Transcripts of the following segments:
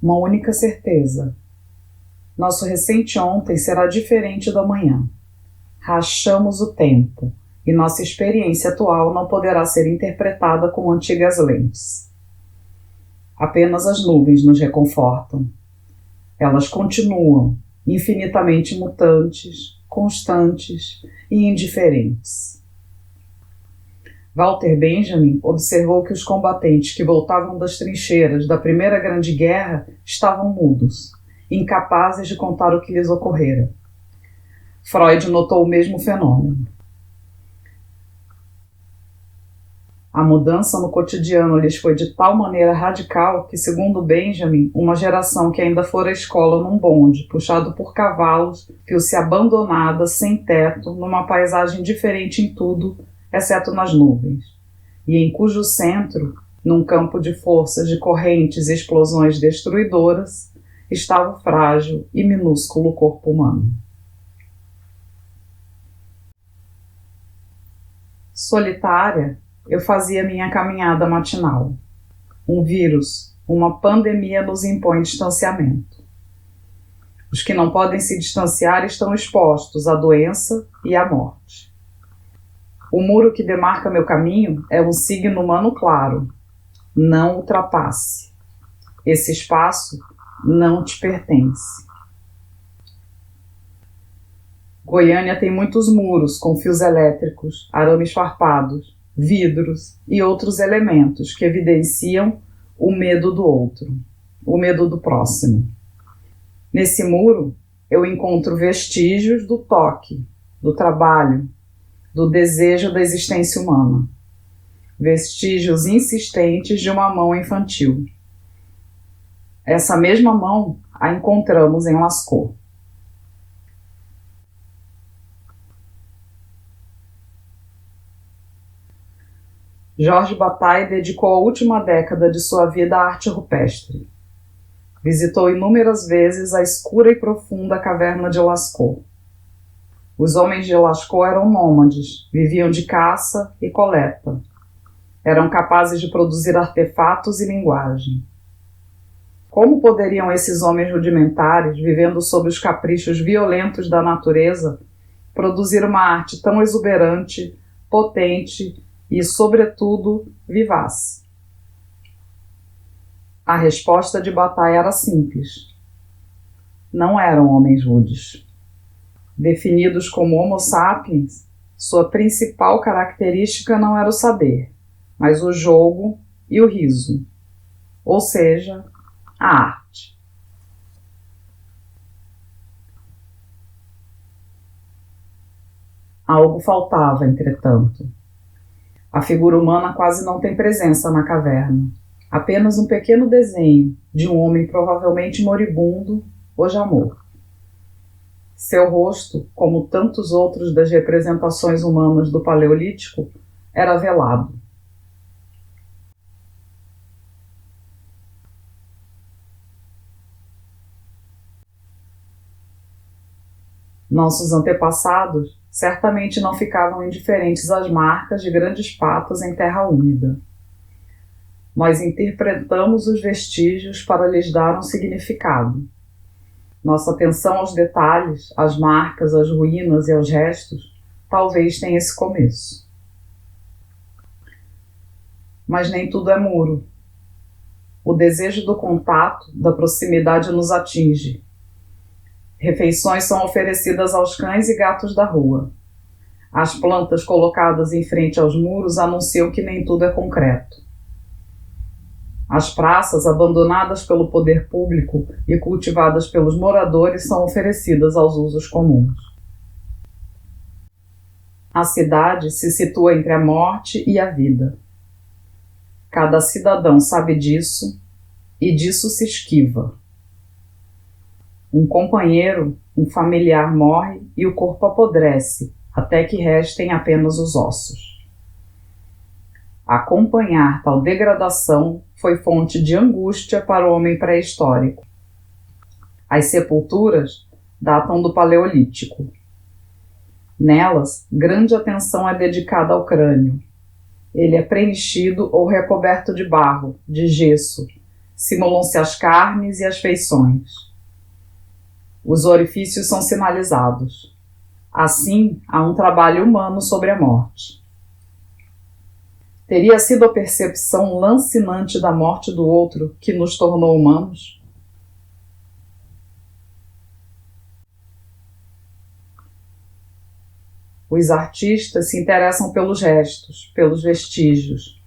Uma única certeza: nosso recente ontem será diferente do amanhã. Rachamos o tempo, e nossa experiência atual não poderá ser interpretada com antigas lentes. Apenas as nuvens nos reconfortam. Elas continuam, infinitamente mutantes, constantes e indiferentes. Walter Benjamin observou que os combatentes que voltavam das trincheiras da Primeira Grande Guerra estavam mudos, incapazes de contar o que lhes ocorrera. Freud notou o mesmo fenômeno. A mudança no cotidiano lhes foi de tal maneira radical que, segundo Benjamin, uma geração que ainda fora à escola num bonde, puxado por cavalos, viu-se abandonada, sem teto, numa paisagem diferente em tudo, exceto nas nuvens, e em cujo centro, num campo de forças de correntes e explosões destruidoras, estava o frágil e minúsculo corpo humano. Solitária, eu fazia minha caminhada matinal. Um vírus, uma pandemia nos impõe distanciamento. Os que não podem se distanciar estão expostos à doença e à morte. O muro que demarca meu caminho é um signo humano claro. Não ultrapasse. Esse espaço não te pertence. Goiânia tem muitos muros com fios elétricos, arames farpados, vidros e outros elementos que evidenciam o medo do outro, o medo do próximo. Nesse muro, eu encontro vestígios do toque, do trabalho, do desejo da existência humana. Vestígios insistentes de uma mão infantil. Essa mesma mão a encontramos em Lascaux. Georges Bataille dedicou a última década de sua vida à arte rupestre. Visitou inúmeras vezes a escura e profunda caverna de Lascaux. Os homens de Lascaux eram nômades, viviam de caça e coleta. Eram capazes de produzir artefatos e linguagem. Como poderiam esses homens rudimentares, vivendo sob os caprichos violentos da natureza, produzir uma arte tão exuberante, potente e, sobretudo, vivaz? A resposta de Bataille era simples. Não eram homens rudes. Definidos como Homo sapiens, sua principal característica não era o saber, mas o jogo e o riso, ou seja, a arte. Algo faltava, entretanto. A figura humana quase não tem presença na caverna. Apenas um pequeno desenho de um homem provavelmente moribundo ou já morto. Seu rosto, como tantos outros das representações humanas do Paleolítico, era velado. Nossos antepassados certamente não ficavam indiferentes às marcas de grandes patas em terra úmida. Nós interpretamos os vestígios para lhes dar um significado. Nossa atenção aos detalhes, às marcas, às ruínas e aos restos, talvez tenha esse começo. Mas nem tudo é muro. O desejo do contato, da proximidade nos atinge. Refeições são oferecidas aos cães e gatos da rua. As plantas colocadas em frente aos muros anunciam que nem tudo é concreto. As praças, abandonadas pelo poder público e cultivadas pelos moradores, são oferecidas aos usos comuns. A cidade se situa entre a morte e a vida. Cada cidadão sabe disso e disso se esquiva. Um companheiro, um familiar morre e o corpo apodrece, até que restem apenas os ossos. Acompanhar tal degradação foi fonte de angústia para o homem pré-histórico. As sepulturas datam do Paleolítico. Nelas, grande atenção é dedicada ao crânio. Ele é preenchido ou recoberto de barro, de gesso, simulam-se as carnes e as feições. Os orifícios são sinalizados. Assim, há um trabalho humano sobre a morte. Teria sido a percepção lancinante da morte do outro que nos tornou humanos? Os artistas se interessam pelos restos, pelos vestígios,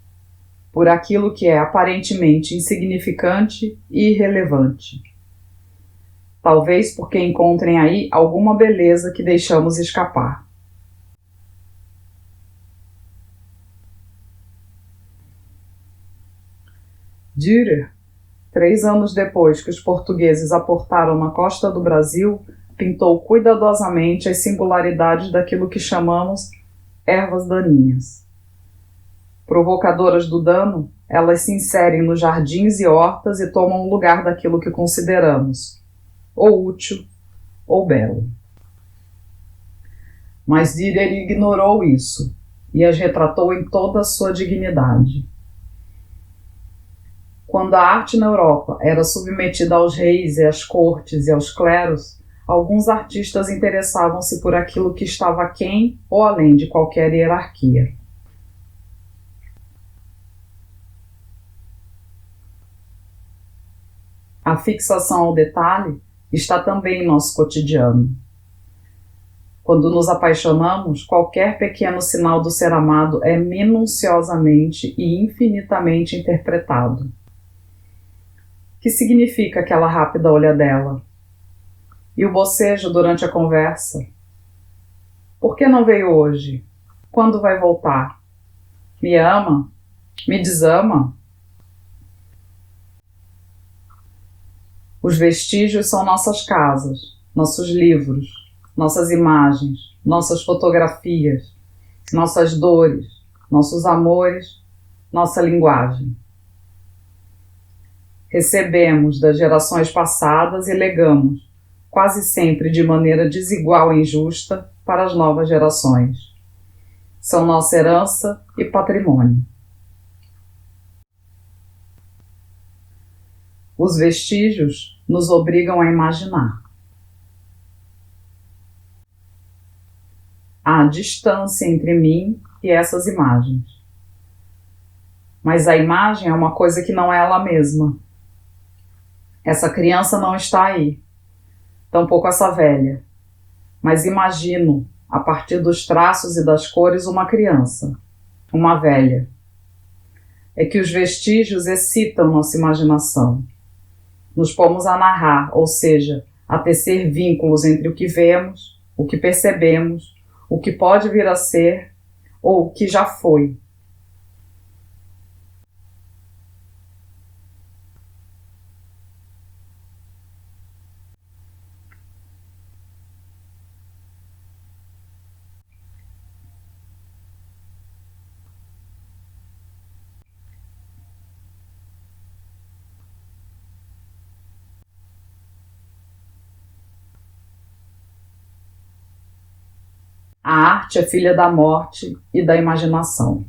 por aquilo que é aparentemente insignificante e irrelevante. Talvez porque encontrem aí alguma beleza que deixamos escapar. Dürer, 3 anos depois que os portugueses aportaram na costa do Brasil, pintou cuidadosamente as singularidades daquilo que chamamos ervas daninhas. Provocadoras do dano, elas se inserem nos jardins e hortas e tomam o lugar daquilo que consideramos ou útil ou belo. Mas Dürer ignorou isso e as retratou em toda a sua dignidade. Quando a arte na Europa era submetida aos reis e às cortes e aos cleros, alguns artistas interessavam-se por aquilo que estava aquém ou além de qualquer hierarquia. A fixação ao detalhe está também em nosso cotidiano. Quando nos apaixonamos, qualquer pequeno sinal do ser amado é minuciosamente e infinitamente interpretado. O que significa aquela rápida olhadela? E o bocejo durante a conversa? Por que não veio hoje? Quando vai voltar? Me ama? Me desama? Os vestígios são nossas casas, nossos livros, nossas imagens, nossas fotografias, nossas dores, nossos amores, nossa linguagem. Recebemos das gerações passadas e legamos, quase sempre de maneira desigual e injusta, para as novas gerações. São nossa herança e patrimônio. Os vestígios nos obrigam a imaginar. Há distância entre mim e essas imagens. Mas a imagem é uma coisa que não é ela mesma. Essa criança não está aí, tampouco essa velha. Mas imagino, a partir dos traços e das cores, uma criança, uma velha. É que os vestígios excitam nossa imaginação. Nos pomos a narrar, ou seja, a tecer vínculos entre o que vemos, o que percebemos, o que pode vir a ser ou o que já foi. A arte é filha da morte e da imaginação.